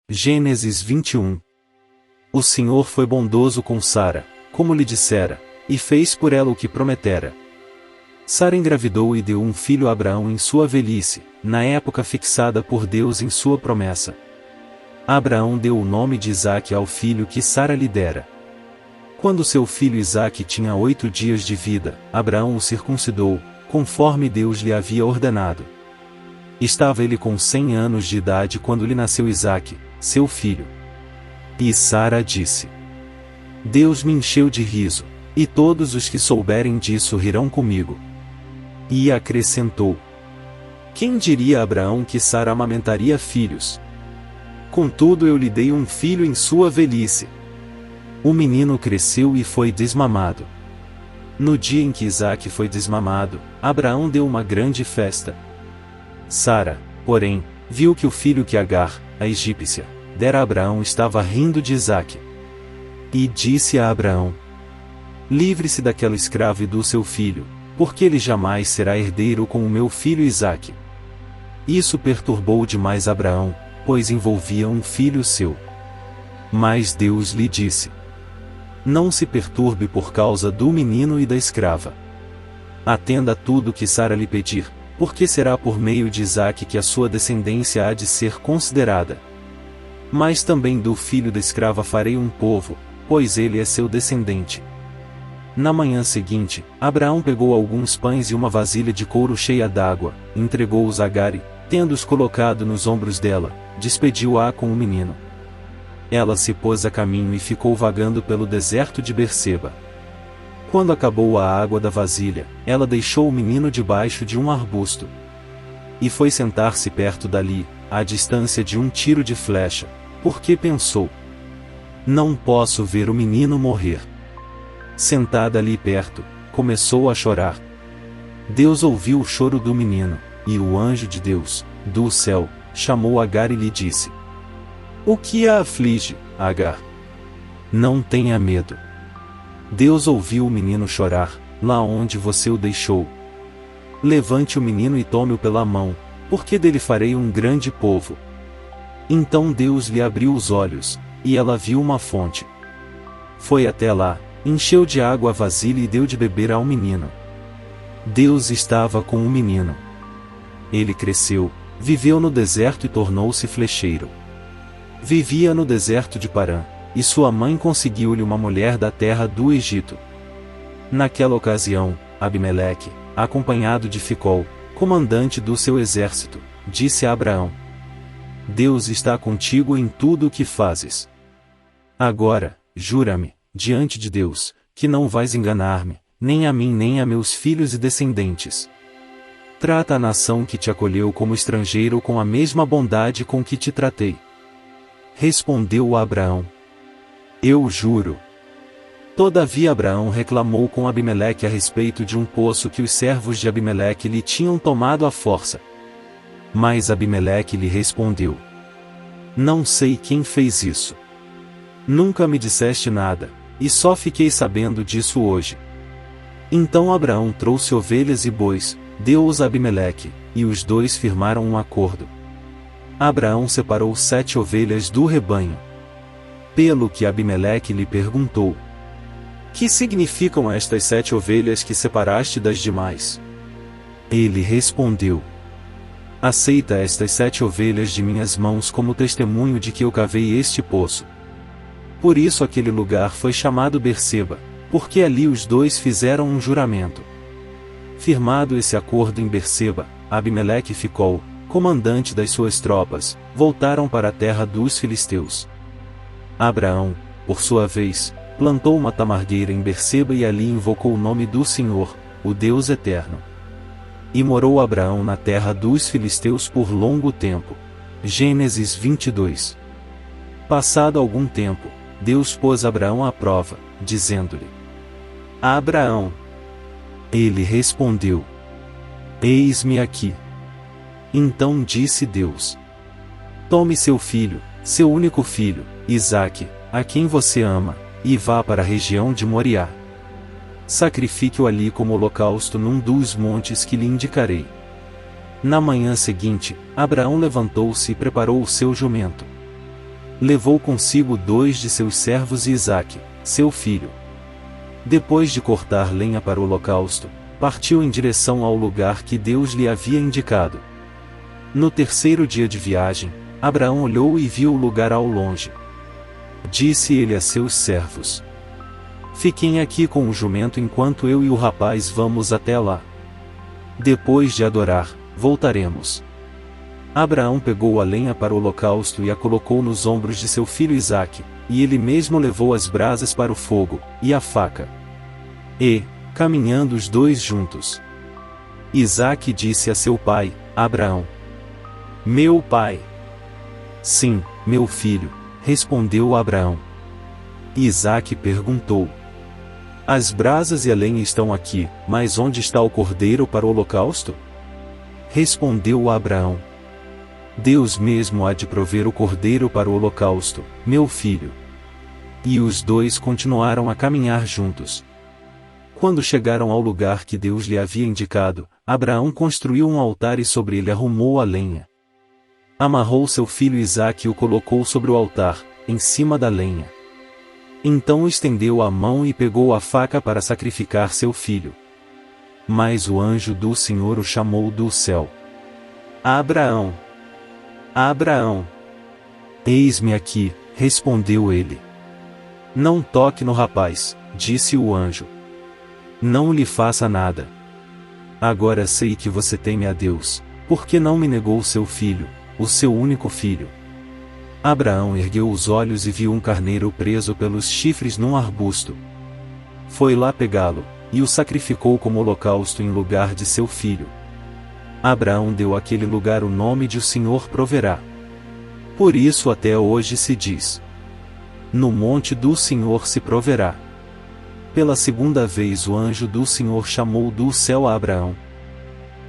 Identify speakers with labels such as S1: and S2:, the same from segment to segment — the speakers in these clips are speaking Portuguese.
S1: Gênesis 21. O Senhor foi bondoso com Sara, como lhe dissera, e fez por ela o que prometera. Sara engravidou e deu um filho a Abraão em sua velhice, na época fixada por Deus em sua promessa. Abraão deu o nome de Isaque ao filho que Sara lhe dera. Quando seu filho Isaque tinha 8 dias de vida, Abraão o circuncidou, conforme Deus lhe havia ordenado. Estava ele com 100 anos de idade quando lhe nasceu Isaque, seu filho. E Sara disse: Deus me encheu de riso, e todos os que souberem disso rirão comigo. E acrescentou: Quem diria a Abraão que Sara amamentaria filhos? Contudo eu lhe dei um filho em sua velhice. O menino cresceu e foi desmamado. No dia em que Isaque foi desmamado, Abraão deu uma grande festa. Sara, porém, viu que o filho que Agar, a egípcia, dera a Abraão estava rindo de Isaque. E disse a Abraão: Livre-se daquela escrava e do seu filho, porque ele jamais será herdeiro com o meu filho Isaque. Isso perturbou demais Abraão, pois envolvia um filho seu. Mas Deus lhe disse: Não se perturbe por causa do menino e da escrava. Atenda a tudo que Sara lhe pedir, porque será por meio de Isaque que a sua descendência há de ser considerada. Mas também do filho da escrava farei um povo, pois ele é seu descendente. Na manhã seguinte, Abraão pegou alguns pães e uma vasilha de couro cheia d'água, entregou-os a Agar e, tendo-os colocado nos ombros dela, despediu-a com o menino. Ela se pôs a caminho e ficou vagando pelo deserto de Berseba. Quando acabou a água da vasilha, ela deixou o menino debaixo de um arbusto. E foi sentar-se perto dali, à distância de um tiro de flecha, porque pensou: Não posso ver o menino morrer. Sentada ali perto, começou a chorar. Deus ouviu o choro do menino, e o anjo de Deus, do céu, chamou Agar e lhe disse: O que a aflige, Agar? Não tenha medo. Deus ouviu o menino chorar, lá onde você o deixou. Levante o menino e tome-o pela mão, porque dele farei um grande povo. Então Deus lhe abriu os olhos, e ela viu uma fonte. Foi até lá, encheu de água a vasilha e deu de beber ao menino. Deus estava com o menino. Ele cresceu, viveu no deserto e tornou-se flecheiro. Vivia no deserto de Parã, e sua mãe conseguiu-lhe uma mulher da terra do Egito. Naquela ocasião, Abimeleque, acompanhado de Ficol, comandante do seu exército, disse a Abraão: Deus está contigo em tudo o que fazes. Agora, jura-me, diante de Deus, que não vais enganar-me, nem a mim nem a meus filhos e descendentes. Trata a nação que te acolheu como estrangeiro com a mesma bondade com que te tratei. Respondeu Abraão: Eu juro. Todavia Abraão reclamou com Abimeleque a respeito de um poço que os servos de Abimeleque lhe tinham tomado à força. Mas Abimeleque lhe respondeu: Não sei quem fez isso. Nunca me disseste nada, e só fiquei sabendo disso hoje. Então Abraão trouxe ovelhas e bois, deu-os a Abimeleque, e os dois firmaram um acordo. Abraão separou 7 ovelhas do rebanho. Pelo que Abimeleque lhe perguntou: Que significam estas 7 ovelhas que separaste das demais? Ele respondeu: Aceita estas 7 ovelhas de minhas mãos como testemunho de que eu cavei este poço. Por isso aquele lugar foi chamado Berseba, porque ali os dois fizeram um juramento. Firmado esse acordo em Berseba, Abimeleque e Ficol, comandante das suas tropas, voltaram para a terra dos filisteus. Abraão, por sua vez, plantou uma tamargueira em Berseba e ali invocou o nome do Senhor, o Deus eterno. E morou Abraão na terra dos filisteus por longo tempo. Gênesis 22. Passado algum tempo, Deus pôs Abraão à prova, dizendo-lhe: Abraão. Ele respondeu: Eis-me aqui. Então disse Deus: Tome seu filho, seu único filho, Isaque, a quem você ama, e vá para a região de Moriá. Sacrifique-o ali como holocausto num dos montes que lhe indicarei. Na manhã seguinte, Abraão levantou-se e preparou o seu jumento. Levou consigo 2 de seus servos e Isaque, seu filho. Depois de cortar lenha para o holocausto, partiu em direção ao lugar que Deus lhe havia indicado. No 3º dia de viagem, Abraão olhou e viu o lugar ao longe. Disse ele a seus servos: Fiquem aqui com o jumento enquanto eu e o rapaz vamos até lá. Depois de adorar, voltaremos. Abraão pegou a lenha para o holocausto e a colocou nos ombros de seu filho Isaque, e ele mesmo levou as brasas para o fogo, e a faca. E, caminhando os 2 juntos, Isaque disse a seu pai, Abraão: Meu pai. Sim, meu filho, respondeu Abraão. Isaque perguntou: As brasas e a lenha estão aqui, mas onde está o cordeiro para o holocausto? Respondeu Abraão: Deus mesmo há de prover o cordeiro para o holocausto, meu filho. E os 2 continuaram a caminhar juntos. Quando chegaram ao lugar que Deus lhe havia indicado, Abraão construiu um altar e sobre ele arrumou a lenha. Amarrou seu filho Isaque e o colocou sobre o altar, em cima da lenha. Então estendeu a mão e pegou a faca para sacrificar seu filho. Mas o anjo do Senhor o chamou do céu: Abraão! Abraão! Eis-me aqui, respondeu ele. Não toque no rapaz, disse o anjo. Não lhe faça nada. Agora sei que você teme a Deus, porque não me negou seu filho, o seu único filho. Abraão ergueu os olhos e viu um carneiro preso pelos chifres num arbusto. Foi lá pegá-lo, e o sacrificou como holocausto em lugar de seu filho. Abraão deu àquele lugar o nome de O Senhor Proverá. Por isso até hoje se diz: No monte do Senhor se proverá. Pela 2ª vez o anjo do Senhor chamou do céu a Abraão.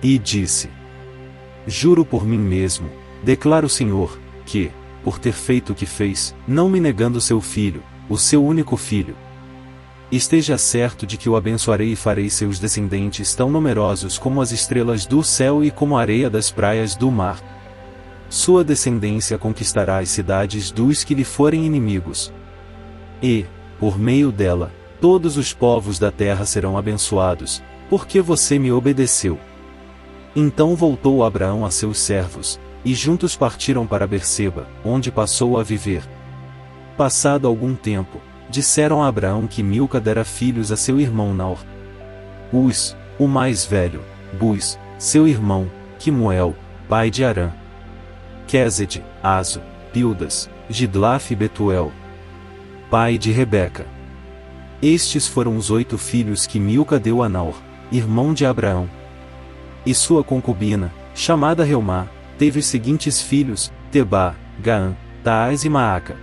S1: E disse: Juro por mim mesmo, declara o Senhor, que, por ter feito o que fez, não me negando seu filho, o seu único filho, esteja certo de que o abençoarei e farei seus descendentes tão numerosos como as estrelas do céu e como a areia das praias do mar. Sua descendência conquistará as cidades dos que lhe forem inimigos. E, por meio dela, todos os povos da terra serão abençoados, porque você me obedeceu. Então voltou Abraão a seus servos, e juntos partiram para Berseba, onde passou a viver. Passado algum tempo, disseram a Abraão que Milca dera filhos a seu irmão Naor. Uz, o mais velho, Buz, seu irmão, Quimuel, pai de Arã, Quezede, Azo, Pildas, Gidlaf e Betuel, pai de Rebeca. Estes foram os 8 filhos que Milca deu a Naor, irmão de Abraão. E sua concubina, chamada Reumá, teve os seguintes filhos: Tebá, Gaã, Taás e Maaca.